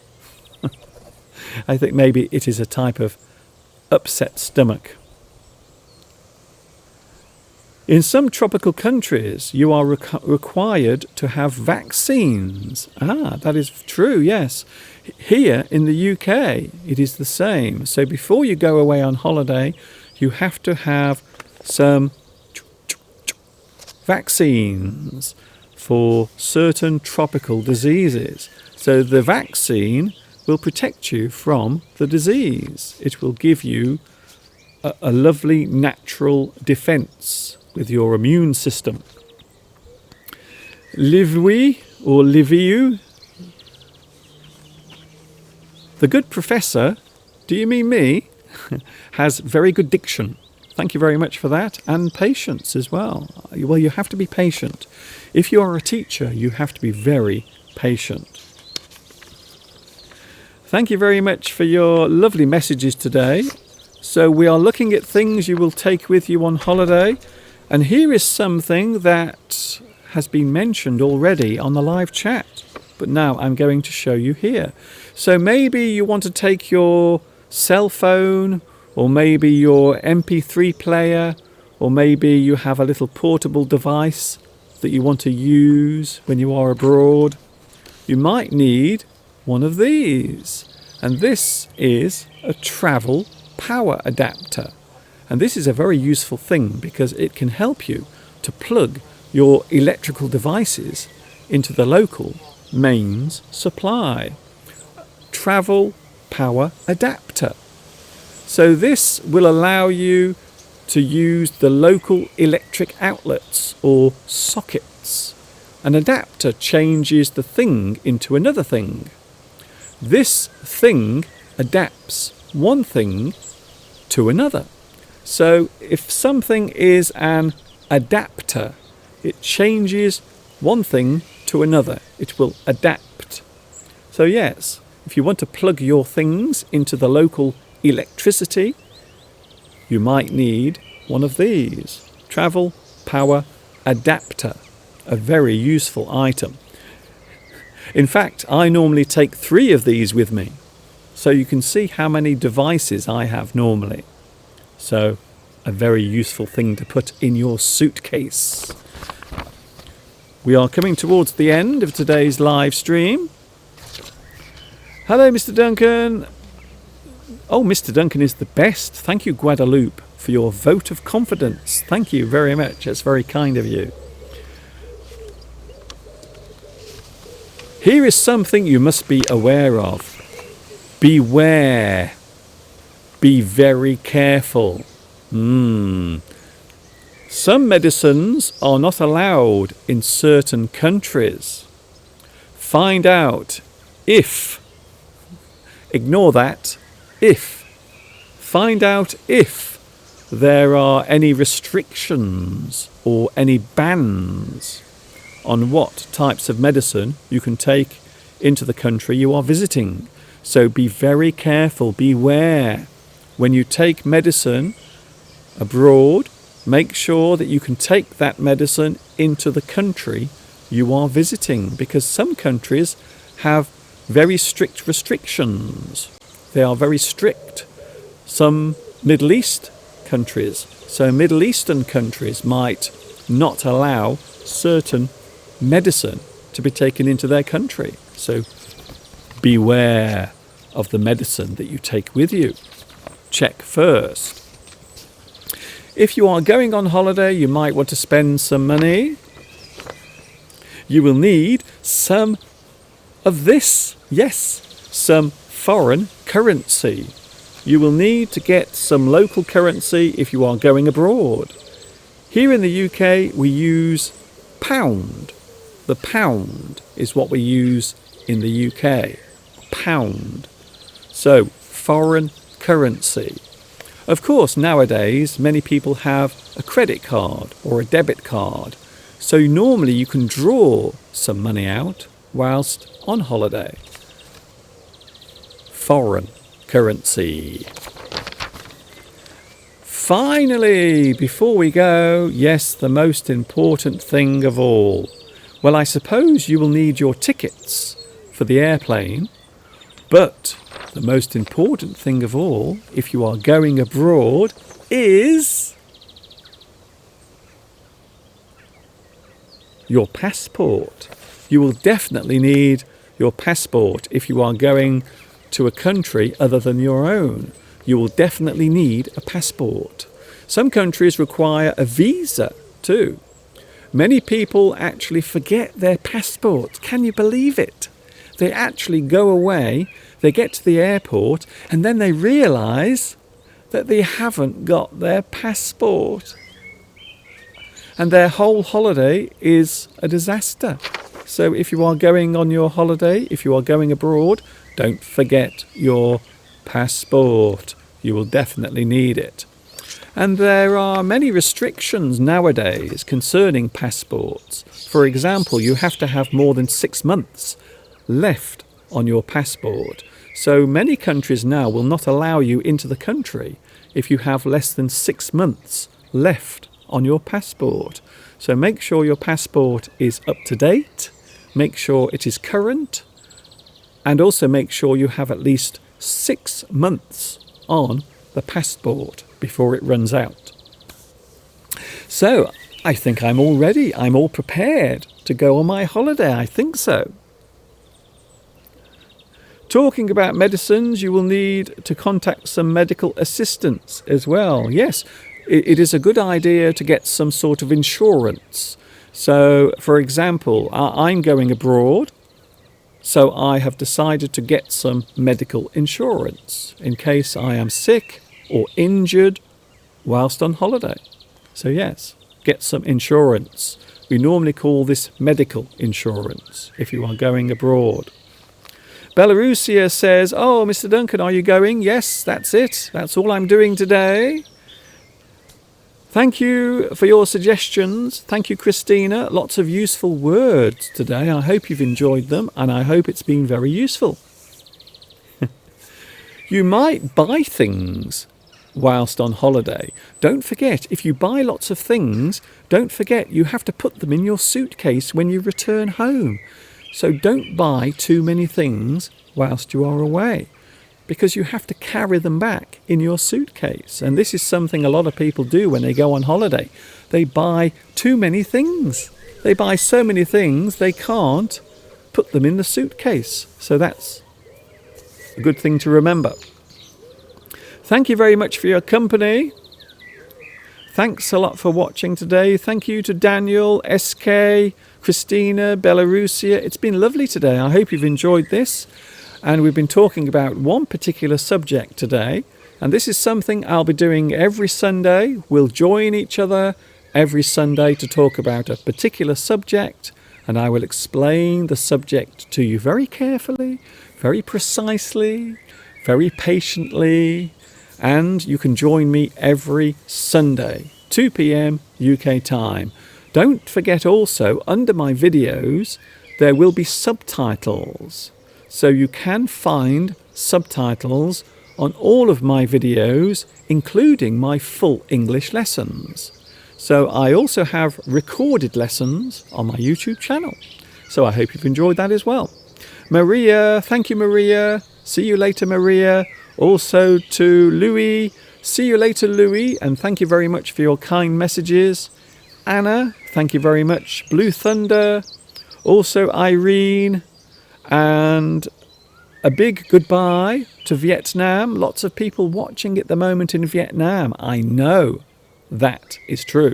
I think maybe it is a type of upset stomach. In some tropical countries, you are required to have vaccines. That is true, yes. Here in the UK, it is the same. So before you go away on holiday, you have to have some vaccines for certain tropical diseases. So the vaccine will protect you from the disease. It will give you a lovely natural defense with your immune system. Live-we or live-you? The good professor, do you mean me, has very good diction. Thank you very much for that. And patience as well. Well, you have to be patient. If you are a teacher, you have to be very patient. Thank you very much for your lovely messages today. So we are looking at things you will take with you on holiday. And here is something that has been mentioned already on the live chat. But now I'm going to show you here. So maybe you want to take your cell phone, or maybe your MP3 player, or maybe you have a little portable device that you want to use when you are abroad. You might need one of these. And this is a travel power adapter. And this is a very useful thing because it can help you to plug your electrical devices into the local mains supply. Travel power adapter. So this will allow you to use the local electric outlets or sockets. An adapter changes the thing into another thing. This thing adapts one thing to another. So if something is an adapter, it changes one thing to another. It will adapt. So yes, if you want to plug your things into the local electricity, you might need one of these. Travel power adapter. A very useful item. In fact, I normally take 3 of these with me. So you can see how many devices I have normally. So a very useful thing to put in your suitcase. We are coming towards the end of today's live stream. Hello, Mr. Duncan. Oh, Mr. Duncan is the best. Thank you, Guadeloupe, for your vote of confidence. Thank you very much. That's very kind of you. Here is something you must be aware of. Beware. Be very careful. Some medicines are not allowed in certain countries. Find out if. Ignore that. If. Find out if there are any restrictions or any bans on what types of medicine you can take into the country you are visiting. So be very careful, beware. When you take medicine abroad, make sure that you can take that medicine into the country you are visiting, because some countries have very strict restrictions. They are very strict. Some Middle East countries, so Middle Eastern countries might not allow certain medicine to be taken into their country. So beware of the medicine that you take with you. Check first. If you are going on holiday, you might want to spend some money. You will need some of this. Yes, some foreign currency. You will need to get some local currency if you are going abroad. Here in the UK, we use pound. The pound is what we use in the UK. Pound. So, foreign currency. Of course, nowadays, many people have a credit card or a debit card. So normally you can draw some money out whilst on holiday. Foreign currency. Finally, before we go, yes, the most important thing of all. Well, I suppose you will need your tickets for the airplane, but the most important thing of all, if you are going abroad, is your passport. You will definitely need your passport if you are going to a country other than your own. You will definitely need a passport. Some countries require a visa too. Many people actually forget their passport. Can you believe it? They actually go away, they get to the airport, and then they realise that they haven't got their passport. And their whole holiday is a disaster. So if you are going on your holiday, if you are going abroad, don't forget your passport. You will definitely need it. And there are many restrictions nowadays concerning passports. For example, you have to have more than 6 months left on your passport. So many countries now will not allow you into the country if you have less than 6 months left on your passport. So make sure your passport is up to date, make sure it is current, and also make sure you have at least 6 months on the passport before it runs out. So I think I'm all ready. I'm all prepared to go on my holiday. I think so. Talking about medicines, you will need to contact some medical assistance as well. Yes, it is a good idea to get some sort of insurance. So, for example, I'm going abroad, so I have decided to get some medical insurance in case I am sick or injured whilst on holiday. So yes, get some insurance. We normally call this medical insurance if you are going abroad. Belarusia says, "Oh, Mr. Duncan, are you going?" Yes, that's it. That's all I'm doing today. Thank you for your suggestions. Thank you, Christina. Lots of useful words today. I hope you've enjoyed them, and I hope it's been very useful. You might buy things whilst on holiday. Don't forget, if you buy lots of things, don't forget you have to put them in your suitcase when you return home. So don't buy too many things whilst you are away, because you have to carry them back in your suitcase. And this is something a lot of people do when they go on holiday. They buy too many things. They buy so many things they can't put them in the suitcase. So that's a good thing to remember. Thank you very much for your company. Thanks a lot for watching today. Thank you to Daniel, SK, Christina, Belarusia. It's been lovely today. I hope you've enjoyed this. And we've been talking about one particular subject today. And this is something I'll be doing every Sunday. We'll join each other every Sunday to talk about a particular subject. And I will explain the subject to you very carefully, very precisely, very patiently. And you can join me every Sunday, 2 p.m. UK time. Don't forget also, under my videos, there will be subtitles. So you can find subtitles on all of my videos, including my full English lessons. So I also have recorded lessons on my YouTube channel. So I hope you've enjoyed that as well. Maria, thank you, Maria. See you later, Maria. Also to Louis, see you later, Louis, and thank you very much for your kind messages. Anna, thank you very much. Blue Thunder, also Irene, and a big goodbye to Vietnam. Lots of people watching at the moment in Vietnam. I know that is true.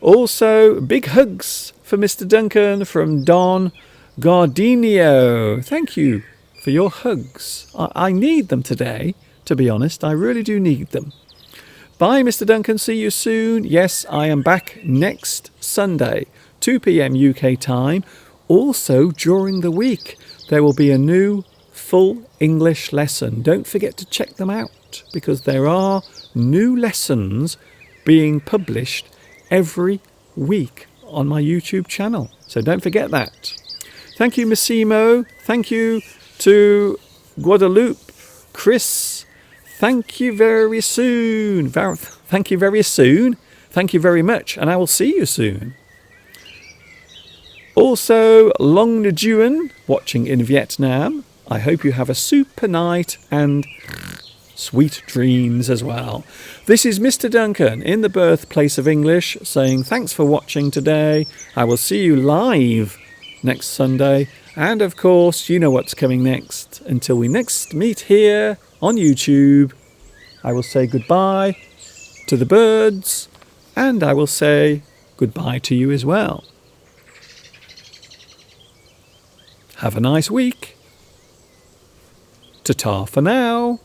Also, big hugs for Mr. Duncan from Don Gardinio. Thank you for your hugs. I need them today, to be honest. I really do need them. Bye, Mr. Duncan. See you soon. Yes, I am back next Sunday, 2 p.m. UK time. Also, during the week, there will be a new full English lesson. Don't forget to check them out, because there are new lessons being published every week on my YouTube channel. So don't forget that. Thank you, Massimo. Thank you to Guadalupe, Chris. Thank you very soon. Thank you very soon. Thank you very much, and I will see you soon. Also, Long Nguyen, watching in Vietnam. I hope you have a super night and sweet dreams as well. This is Mr. Duncan in the birthplace of English saying thanks for watching today. I will see you live next Sunday. And of course, you know what's coming next. Until we next meet here on YouTube, I will say goodbye to the birds, and I will say goodbye to you as well. Have a nice week. Ta-ta for now.